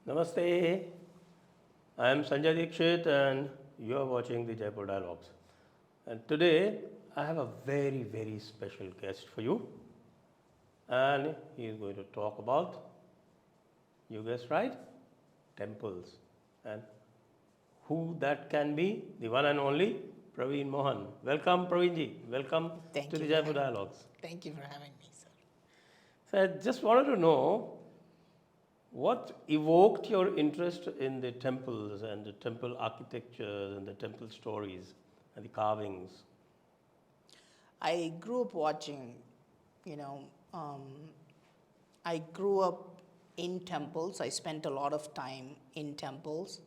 Namaste. I am Sanjay Dikshit and you are watching the Jaipur Dialogues. And today I have a very, very special guest for you. And he is going to talk about, you guessed right, temples. And who that can be? The one and only Praveen Mohan. Welcome, Praveenji. Welcome Thank to the you for Jaipur having, Dialogues. thank you for having me, sir. So I just wanted to know what evoked your interest in the temples and the temple architecture and the temple stories and the carvings? I grew up watching, you know, um, I grew up in temples. I spent a lot of time in temples.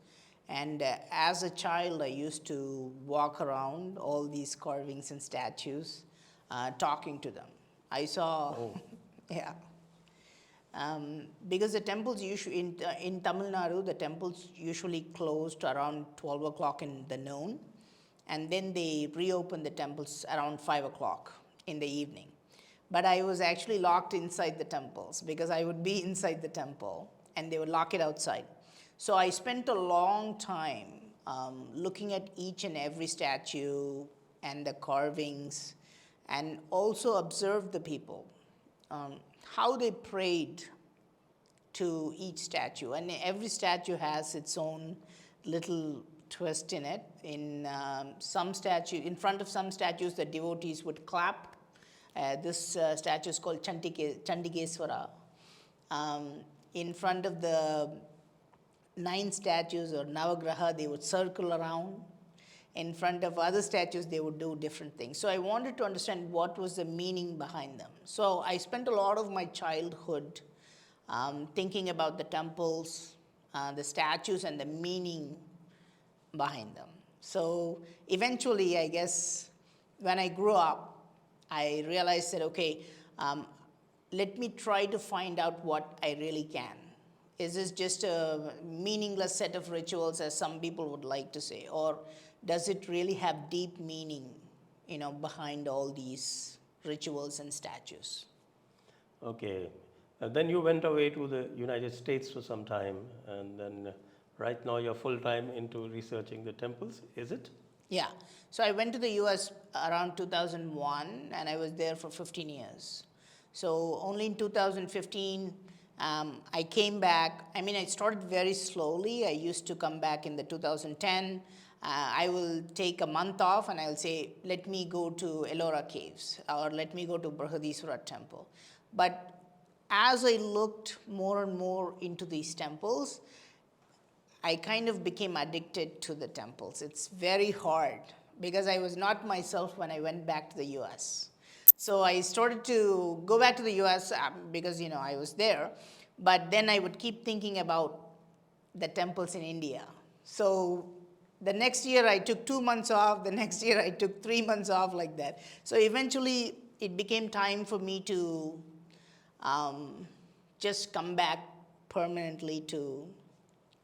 And as a child, I used to walk around all these carvings and statues, talking to them. I saw, Oh, yeah. Because the temples usually in Tamil Nadu, the temples usually closed around 12 o'clock in the noon, and then they reopen the temples around 5 o'clock in the evening. But I was actually locked inside the temples because I would be inside the temple and they would lock it outside. So I spent a long time looking at each and every statue and the carvings, and also observed the people, how they prayed to each statue. And every statue has its own little twist in it. In front of some statues, the devotees would clap. This statue is called Chandigeswara. In front of the 9 statues or Navagraha, they would circle around. In front of other statues, they would do different things. So I wanted to understand what was the meaning behind them. So I spent a lot of my childhood thinking about the temples, the statues, and the meaning behind them. So eventually, I guess, when I grew up, I realized that, okay, let me try to find out what I really can. Is this just a meaningless set of rituals, as some people would like to say, or does it really have deep meaning, behind all these rituals and statues? okay. Then you went away to the United States for some time, and then right now you're full time into researching the temples, is it? Yeah. So I went to the US around 2001 and I was there for 15 years. So only in 2015, I came back. I mean, I started very slowly. I used to come back in the 2010. I will take a month off and I will say, let me go to Ellora Caves or let me go to Brihadiswara Temple. But as I looked more and more into these temples, I kind of became addicted to the temples. It's very hard because I was not myself when I went back to the US. So I started to go back to the US because I was there, but then I would keep thinking about the temples in India. So the next year I took 2 months off, the next year I took 3 months off, like that. So eventually it became time for me to just come back permanently to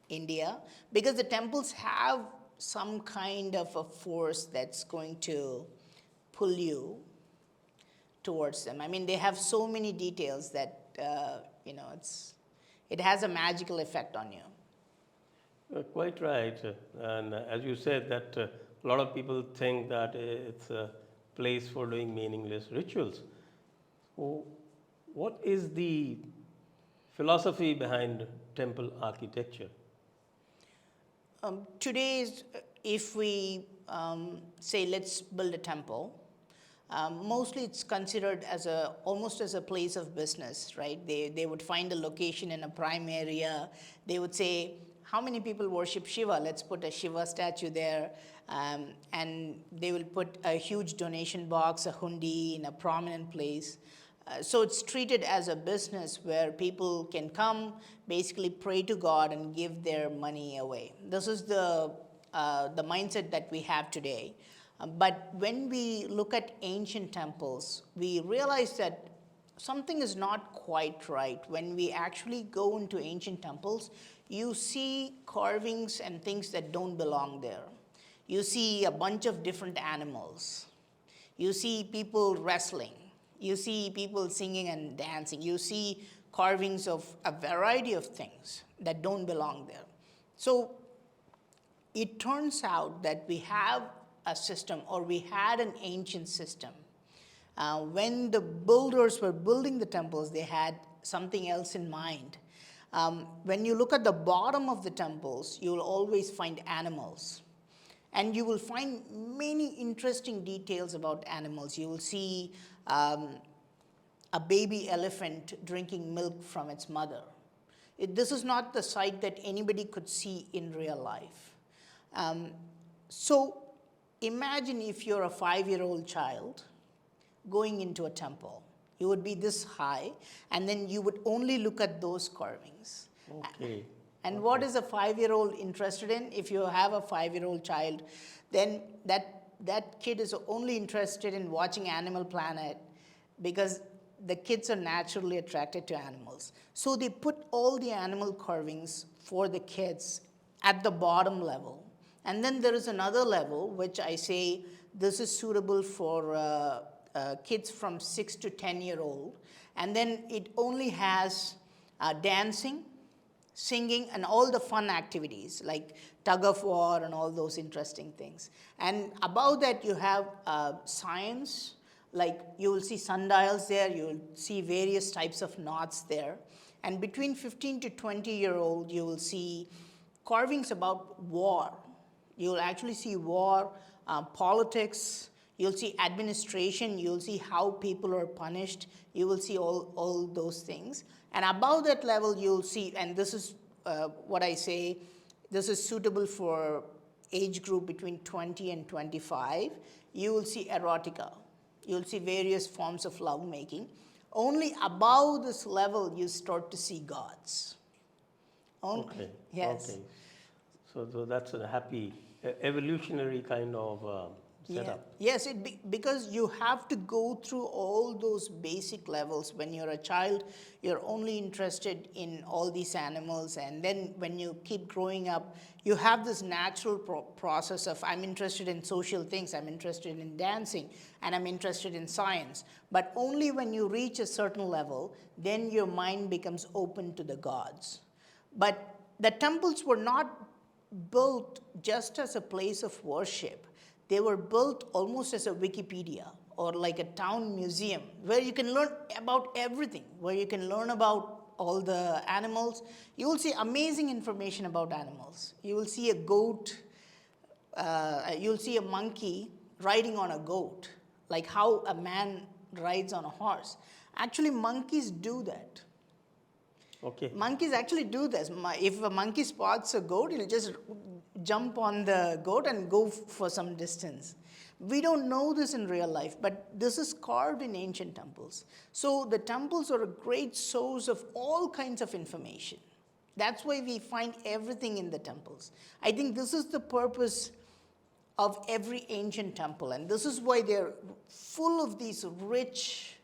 India, because the temples have some kind of a force that's going to pull you towards them. I mean, they have so many details that it has a magical effect on you. Quite right. And as you said, that a lot of people think that it's a place for doing meaningless rituals. So, what is the philosophy behind temple architecture? Today, if we say let's build a temple, mostly it's considered as almost as a place of business, right? They would find a location in a prime area. They would say, how many people worship Shiva? Let's put a Shiva statue there. And they will put a huge donation box, a hundi, in a prominent place. So it's treated as a business where people can come, basically pray to God and give their money away. This is the mindset that we have today. But when we look at ancient temples, we realize that something is not quite right. When we actually go into ancient temples, you see carvings and things that don't belong there. You see a bunch of different animals. You see people wrestling. You see people singing and dancing. You see carvings of a variety of things that don't belong there. So it turns out that we have a system, or we had an ancient system. When the builders were building the temples, they had something else in mind. When you look at the bottom of the temples, you will always find animals. And you will find many interesting details about animals. You will see a baby elephant drinking milk from its mother. This is not the sight that anybody could see in real life. So imagine if you're a 5-year-old child going into a temple. You would be this high, and then you would only look at those carvings. Okay. And what is a 5-year-old interested in? If you have a 5-year-old child, then that kid is only interested in watching Animal Planet, because the kids are naturally attracted to animals. So they put all the animal carvings for the kids at the bottom level. And then there is another level, which I say this is suitable for kids from 6 to 10-year-old. And then it only has dancing, singing, and all the fun activities like tug of war and all those interesting things. And above that you have science, like you will see sundials there, you will see various types of knots there. And between 15 to 20-year-old, you will see carvings about war. You will actually see war, politics, you'll see administration, you'll see how people are punished, you will see all those things. And above that level, you'll see, and this is what I say, this is suitable for age group between 20 and 25. You will see erotica. You'll see various forms of lovemaking. Only above this level, you start to see gods. Okay. Yes. Okay. So that's a happy evolutionary kind of setup. Yeah. Yes, because you have to go through all those basic levels. When you're a child, you're only interested in all these animals, and then when you keep growing up, you have this natural process of, I'm interested in social things, I'm interested in dancing, and I'm interested in science. But only when you reach a certain level, then your mind becomes open to the gods. But the temples were not built just as a place of worship. They were built almost as a Wikipedia, or like a town museum, where you can learn about everything, where you can learn about all the animals. You will see amazing information about animals. You will see a goat, you'll see a monkey riding on a goat, like how a man rides on a horse. Actually, monkeys do that. Okay. Monkeys actually do this. If a monkey spots a goat, he'll just jump on the goat and go for some distance. We don't know this in real life, but this is carved in ancient temples. So the temples are a great source of all kinds of information. That's why we find everything in the temples. I think this is the purpose of every ancient temple, and this is why they're full of these rich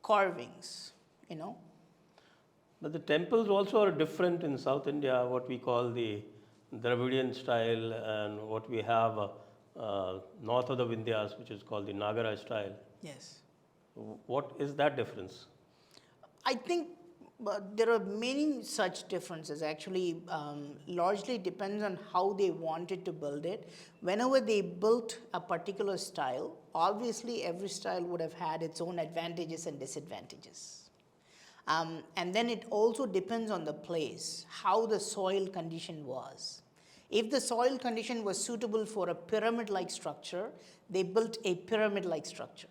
carvings, you know. But the temples also are different in South India, what we call the Dravidian style, and what we have north of the Vindhyas, which is called the Nagara style. Yes. What is that difference? I think there are many such differences. Actually, largely depends on how they wanted to build it. Whenever they built a particular style, obviously every style would have had its own advantages and disadvantages. And then it also depends on the place, how the soil condition was. If the soil condition was suitable for a pyramid-like structure, they built a pyramid-like structure.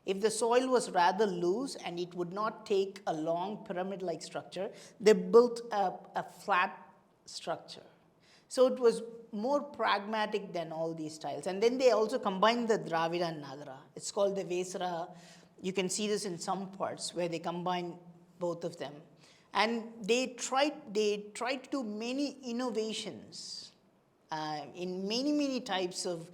If the soil was rather loose and it would not take a long pyramid-like structure, they built a flat structure. So it was more pragmatic than all these styles. And then they also combined the Dravida and Nagara. It's called the Vesara. You can see this in some parts where they combine both of them. And they tried to do many innovations in many types of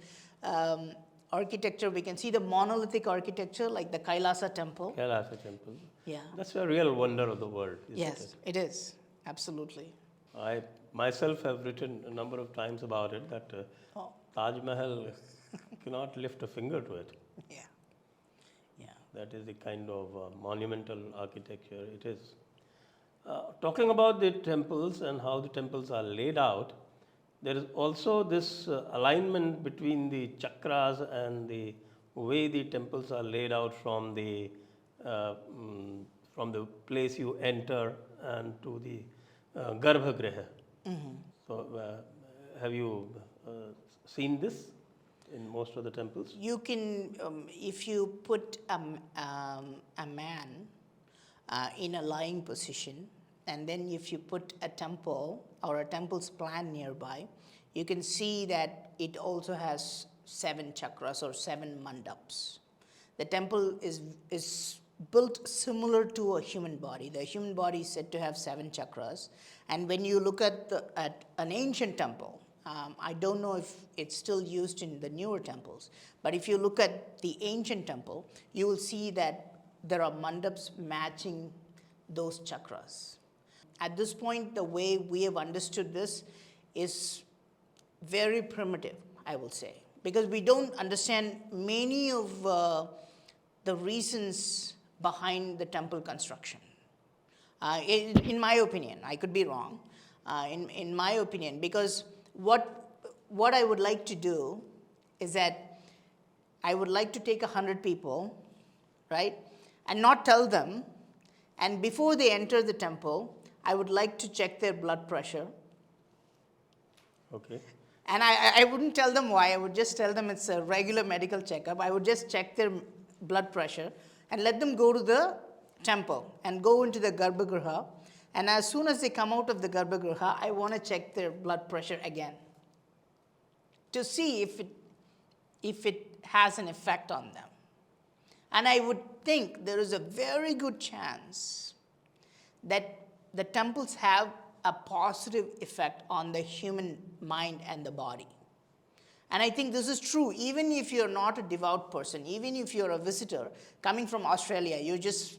architecture. We can see the monolithic architecture like the Kailasa temple. Kailasa temple. Yeah. That's a real wonder of the world, isn't Yes, it is. Absolutely. I myself have written a number of times about it, that Taj Mahal cannot lift a finger to it. Yeah. Yeah. That is the kind of monumental architecture it is. Talking about the temples and how the temples are laid out, there is also this alignment between the chakras and the way the temples are laid out uh, mm, from the place you enter and to the garbhagriha. So, have you seen this in most of the temples? You can, if you put a man in a lying position, and then if you put a temple or a temple's plan nearby, you can see that it also has 7 chakras or 7 mandaps. The temple is built similar to a human body. The human body is said to have 7 chakras. And when you look at an ancient temple, I don't know if it's still used in the newer temples, but if you look at the ancient temple, you will see that there are mandaps matching those chakras. At this point, the way we have understood this is very primitive, I will say, because we don't understand many of the reasons behind the temple construction. In my opinion, I could be wrong, in my opinion, because what I would like to do is that I would like to take 100 people, right, and not tell them, and before they enter the temple, I would like to check their blood pressure. Okay. And I wouldn't tell them why. I would just tell them it's a regular medical checkup. I would just check their blood pressure and let them go to the temple and go into the garbhagriha. And as soon as they come out of the garbhagriha, I want to check their blood pressure again to see if it has an effect on them. And I would think there is a very good chance that the temples have a positive effect on the human mind and the body. And I think this is true even if you're not a devout person, even if you're a visitor coming from Australia, you're just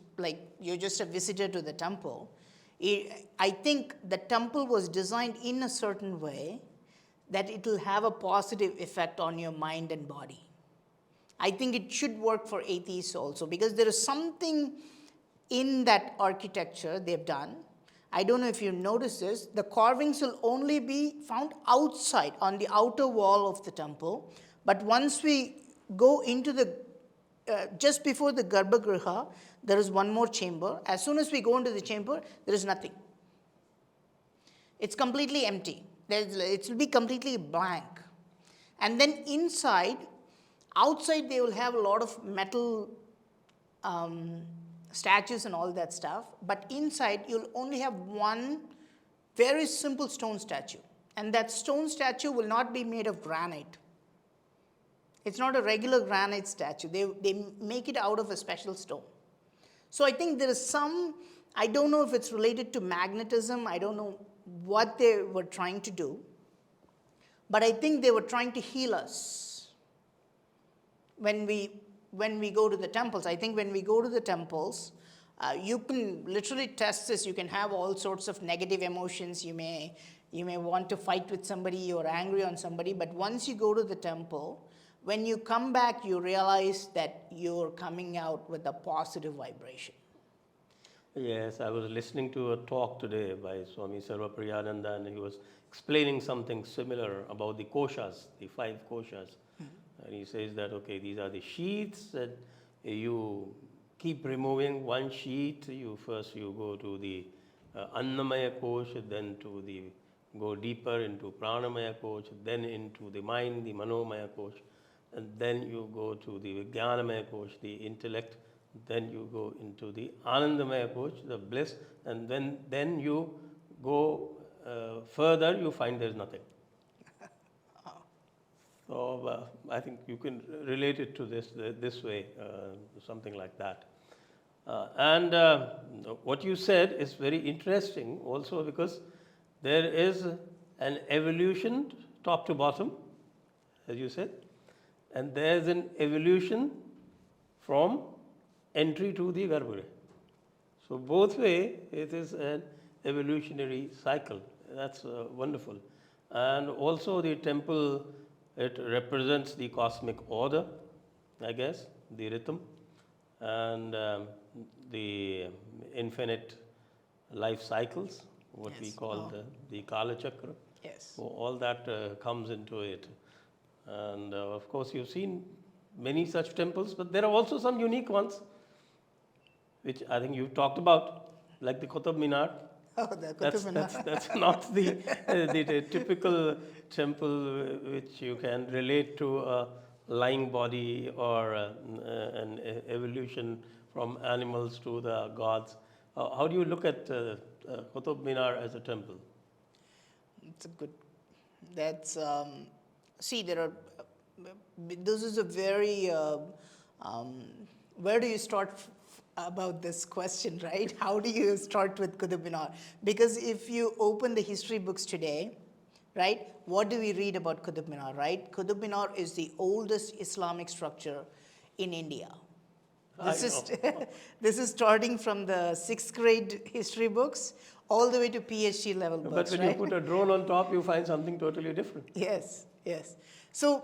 a visitor to the temple. I think the temple was designed in a certain way that it will have a positive effect on your mind and body. I think it should work for atheists also, because there is something in that architecture they've done. I don't know if you noticed this, the carvings will only be found outside on the outer wall of the temple. But once we go into the, just before the garbhagriha, there is one more chamber. As soon as we go into the chamber, there is nothing. It's completely empty. It will be completely blank. And then inside, outside they will have a lot of metal statues and all that stuff, but inside you'll only have one very simple stone statue. And that stone statue will not be made of granite. It's not a regular granite statue. They make it out of a special stone. So I think there is some, I don't know if it's related to magnetism, I don't know what they were trying to do, but I think they were trying to heal us when we go to the temples. I think when we go to the temples, you can literally test this. You can have all sorts of negative emotions. You may want to fight with somebody, you're angry on somebody, but once you go to the temple, when you come back, you realize that you're coming out with a positive vibration. Yes, I was listening to a talk today by Swami Sarvapriyananda, and he was explaining something similar about the koshas, the 5 koshas. And he says that, okay, these are the sheets that you keep removing one sheet. You go to the Annamaya Kosh, then go deeper into Pranamaya Kosh, then into the mind, the Manomaya Kosh, and then you go to the Vijnanamaya Kosh, the intellect, then you go into the Anandamaya Kosh, the bliss, and then you go further, you find there's nothing. So I think you can relate it to this way, something like that. And what you said is very interesting also, because there is an evolution top to bottom, as you said, and there is an evolution from entry to the garbhagriha. So both way it is an evolutionary cycle. That's wonderful. And also the temple, it represents the cosmic order, I guess, the rhythm, and the infinite life cycles, what we Yes. call the Kala Chakra. Yes. So all that comes into it. And of course, you've seen many such temples, but there are also some unique ones, which I think you've talked about, like the Qutub Minar. Oh, the That's, Qutub that's, Minar. that's not the typical temple which you can relate to a lying body or an evolution from animals to the gods. How do you look at Qutub Minar as a temple? It's a good. That's see. There are. This is a very. Where do you start about this question, right? How do you start with Qutub Minar? Because if you open the history books today, right, what do we read about Qutub Minar, right? Qutub Minar is the oldest Islamic structure in India. This is this is starting from the 6th grade history books all the way to PhD level books, But when right? you put a drone on top, you find something totally different. Yes, yes. So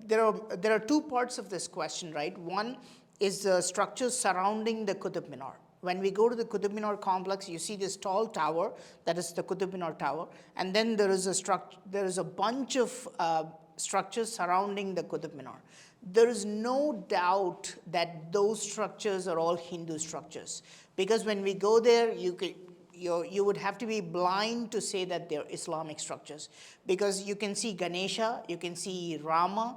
there are two parts of this question, right? One is the structures surrounding the Qutub Minar. When we go to the Qutub Minar complex, you see this tall tower, that is the Qutub Minar tower, and then there is a bunch of structures surrounding the Qutub Minar. There is no doubt that those structures are all Hindu structures, because when we go there, you would have to be blind to say that they're Islamic structures, because you can see Ganesha, you can see Rama.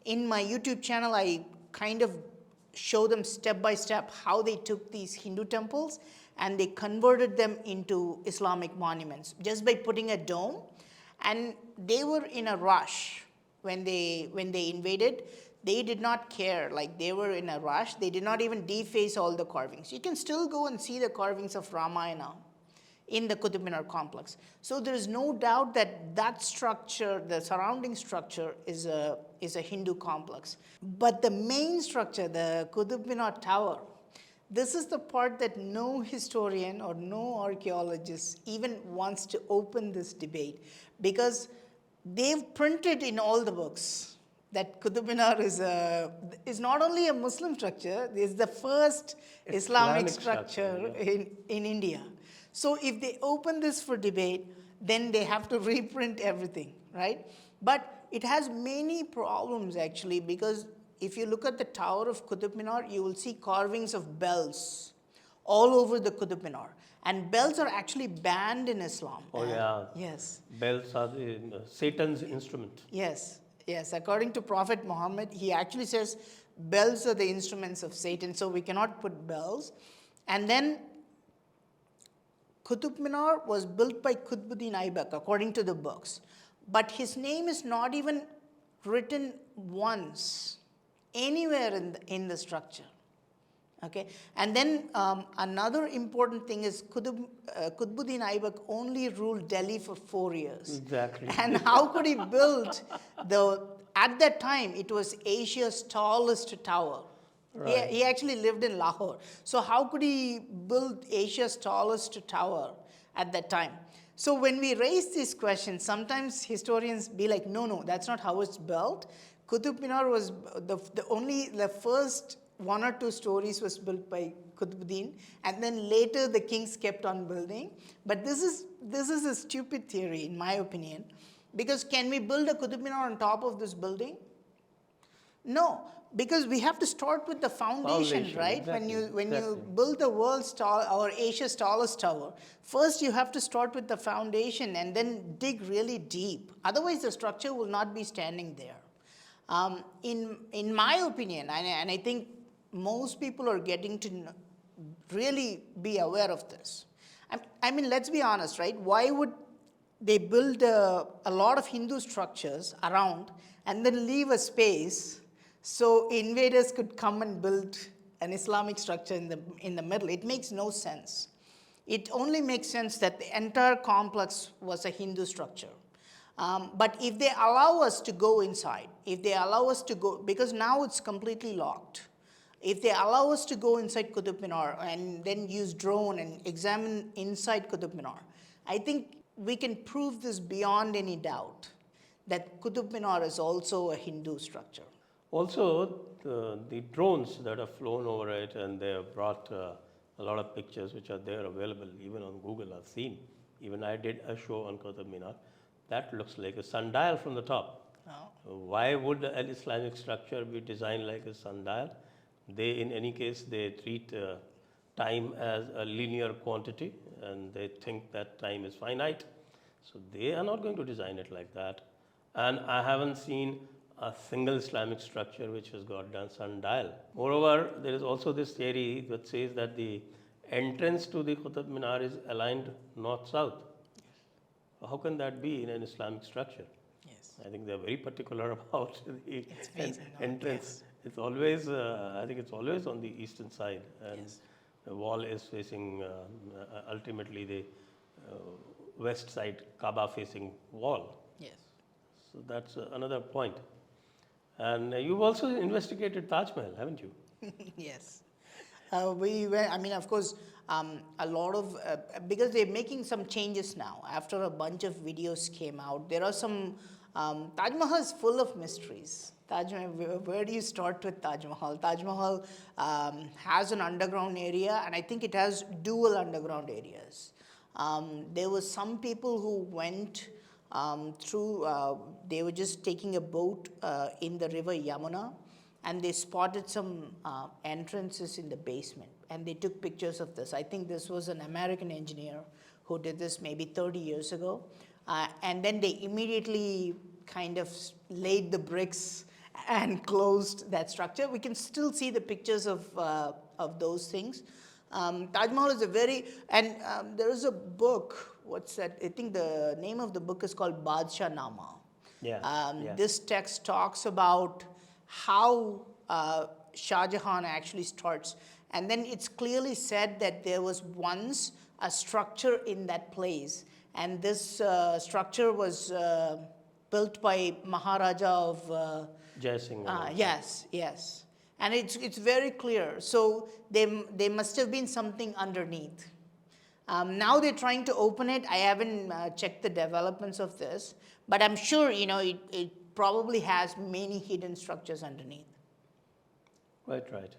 In my YouTube channel, I kind of show them step by step how they took these Hindu temples and they converted them into Islamic monuments just by putting a dome. And they were in a rush when they invaded. They did not care, like they were in a rush. They did not even deface all the carvings. You can still go and see the carvings of Ramayana in the Qutub Minar complex. So there is no doubt that that structure, the surrounding structure, is a Hindu complex. But the main structure, the Qutub Minar tower, this is the part that no historian or no archaeologist even wants to open this debate, because they've printed in all the books that Qutub Minar is not only a Muslim structure, it's the first Islamic structure in India. So if they open this for debate, then they have to reprint everything, right? But it has many problems actually, because if you look at the tower of Qutub Minar, you will see carvings of bells all over the Qutub Minar. And bells are actually banned in Islam. Oh yeah. Yes. Bells are Satan's instrument. Yes, yes. According to Prophet Muhammad, he actually says bells are the instruments of Satan, so we cannot put bells. And then Qutub Minar was built by Qutbuddin Aibak, according to the books. But his name is not even written once anywhere in the structure. Okay, and then another important thing is Qutbuddin Aibak only ruled Delhi for 4 years. Exactly. And how could he build at that time, it was Asia's tallest tower. Right. He actually lived in Lahore. So how could he build Asia's tallest tower at that time? So when we raise these questions, sometimes historians be like, no, that's not how it's built. Qutub Minar was the first 1 or 2 stories was built by Qutbuddin, and then later the kings kept on building. But this is a stupid theory, in my opinion, because can we build a Qutub Minar on top of this building? No, because we have to start with the foundation, right? Exactly, When you build the world's tall or Asia's tallest tower, first you have to start with the foundation and then dig really deep. Otherwise, the structure will not be standing there. In my opinion, and I think most people are getting to really be aware of this. I mean, let's be honest, right? Why would they build a lot of Hindu structures around and then leave a space so invaders could come and build an Islamic structure in the middle? It makes no sense. It only makes sense that the entire complex was a Hindu structure. But if they allow us to go inside, because now it's completely locked. If they allow us to go inside Qutub Minar and then use drone and examine inside Qutub Minar, I think we can prove this beyond any doubt, that Qutub Minar is also a Hindu structure. Also, the drones that have flown over it and they have brought a lot of pictures which are there available, even on Google, I've seen. Even I did a show on Qutb Minar. That looks like a sundial from the top. Oh. Why would an Islamic structure be designed like a sundial? They, in any case, they treat time as a linear quantity, and they think that time is finite. So they are not going to design it like that. And I haven't seen a single Islamic structure which has got done sundial. Moreover, there is also this theory that says that the entrance to the Qutb Minar is aligned north-south. How can that be in an Islamic structure? Yes. I think they're very particular about the facing north, entrance. It's always, I think it's always on the eastern side, and Yes. the wall is facing ultimately the west side, Kaaba facing wall. Yes. So that's another point. And you've also investigated Taj Mahal, haven't you? Yes. We were, I mean, of course, a lot of, because they're making some changes now. After a bunch of videos came out, there are some, Taj Mahal is full of mysteries. Taj Mahal, where do you start with Taj Mahal? Taj Mahal has an underground area, and I think it has dual underground areas. There were some people who went through, they were just taking a boat in the river Yamuna, and they spotted some entrances in the basement, and they took pictures of this. I think this was an American engineer who did this maybe 30 years ago. And then they immediately kind of laid the bricks and closed that structure. We can still see the pictures of those things. Taj Mahal is a very, and there is a book, what's that? I think the name of the book is called Badshah Nama. Yeah. This text talks about how Shah Jahan actually starts. And then it's clearly said that there was once a structure in that place. And this structure was built by Maharaja of... Jai Singh. Yes. And it's very clear. So there must have been something underneath. Now they're trying to open it. I haven't checked the developments of this, but I'm sure, it probably has many hidden structures underneath. Quite right.